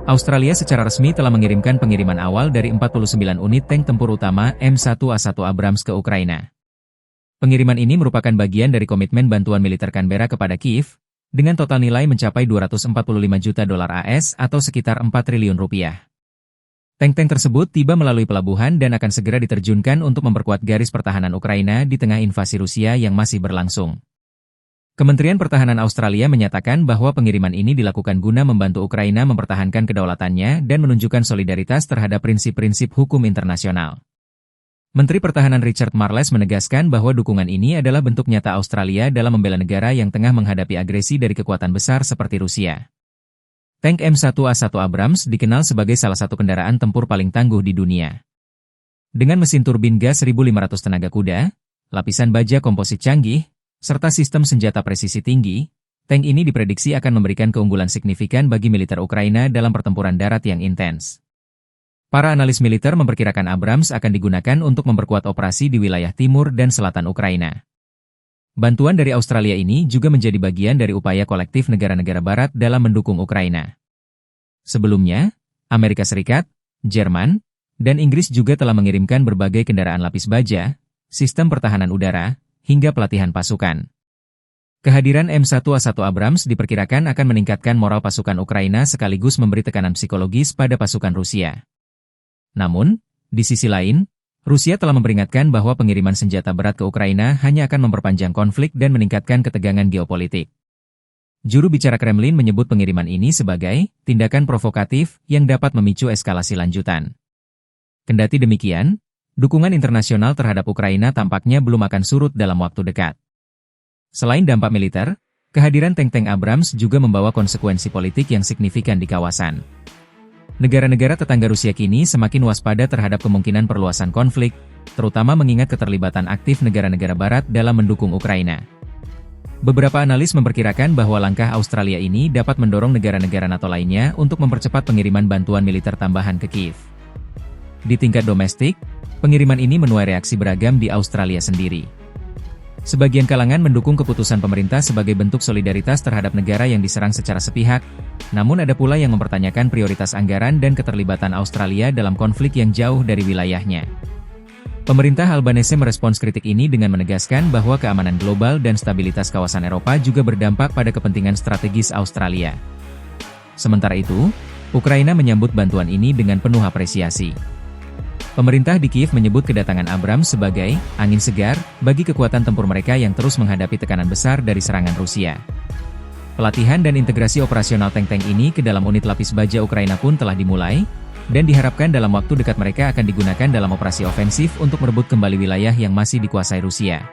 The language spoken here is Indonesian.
Australia secara resmi telah mengirimkan pengiriman awal dari 49 unit tank tempur utama M1A1 Abrams ke Ukraina. Pengiriman ini merupakan bagian dari komitmen bantuan militer Canberra kepada Kiev, dengan total nilai mencapai 245 juta dolar AS atau sekitar 4 triliun rupiah. Tank-tank tersebut tiba melalui pelabuhan dan akan segera diterjunkan untuk memperkuat garis pertahanan Ukraina di tengah invasi Rusia yang masih berlangsung. Kementerian Pertahanan Australia menyatakan bahwa pengiriman ini dilakukan guna membantu Ukraina mempertahankan kedaulatannya dan menunjukkan solidaritas terhadap prinsip-prinsip hukum internasional. Menteri Pertahanan Richard Marles menegaskan bahwa dukungan ini adalah bentuk nyata Australia dalam membela negara yang tengah menghadapi agresi dari kekuatan besar seperti Rusia. Tank M1A1 Abrams dikenal sebagai salah satu kendaraan tempur paling tangguh di dunia. Dengan mesin turbin gas 1.500 tenaga kuda, lapisan baja komposit canggih, serta sistem senjata presisi tinggi, tank ini diprediksi akan memberikan keunggulan signifikan bagi militer Ukraina dalam pertempuran darat yang intens. Para analis militer memperkirakan Abrams akan digunakan untuk memperkuat operasi di wilayah timur dan selatan Ukraina. Bantuan dari Australia ini juga menjadi bagian dari upaya kolektif negara-negara barat dalam mendukung Ukraina. Sebelumnya, Amerika Serikat, Jerman, dan Inggris juga telah mengirimkan berbagai kendaraan lapis baja, sistem pertahanan udara, hingga pelatihan pasukan. Kehadiran M1A1 Abrams diperkirakan akan meningkatkan moral pasukan Ukraina sekaligus memberi tekanan psikologis pada pasukan Rusia. Namun, di sisi lain, Rusia telah memperingatkan bahwa pengiriman senjata berat ke Ukraina hanya akan memperpanjang konflik dan meningkatkan ketegangan geopolitik. Juru bicara Kremlin menyebut pengiriman ini sebagai tindakan provokatif yang dapat memicu eskalasi lanjutan. Kendati demikian, dukungan internasional terhadap Ukraina tampaknya belum akan surut dalam waktu dekat. Selain dampak militer, kehadiran tank-tank Abrams juga membawa konsekuensi politik yang signifikan di kawasan. Negara-negara tetangga Rusia kini semakin waspada terhadap kemungkinan perluasan konflik, terutama mengingat keterlibatan aktif negara-negara barat dalam mendukung Ukraina. Beberapa analis memperkirakan bahwa langkah Australia ini dapat mendorong negara-negara NATO lainnya untuk mempercepat pengiriman bantuan militer tambahan ke Kiev. Di tingkat domestik, pengiriman ini menuai reaksi beragam di Australia sendiri. Sebagian kalangan mendukung keputusan pemerintah sebagai bentuk solidaritas terhadap negara yang diserang secara sepihak, namun ada pula yang mempertanyakan prioritas anggaran dan keterlibatan Australia dalam konflik yang jauh dari wilayahnya. Pemerintah Albanese merespons kritik ini dengan menegaskan bahwa keamanan global dan stabilitas kawasan Eropa juga berdampak pada kepentingan strategis Australia. Sementara itu, Ukraina menyambut bantuan ini dengan penuh apresiasi. Pemerintah di Kiev menyebut kedatangan Abrams sebagai angin segar bagi kekuatan tempur mereka yang terus menghadapi tekanan besar dari serangan Rusia. Pelatihan dan integrasi operasional tank-tank ini ke dalam unit lapis baja Ukraina pun telah dimulai, dan diharapkan dalam waktu dekat mereka akan digunakan dalam operasi ofensif untuk merebut kembali wilayah yang masih dikuasai Rusia.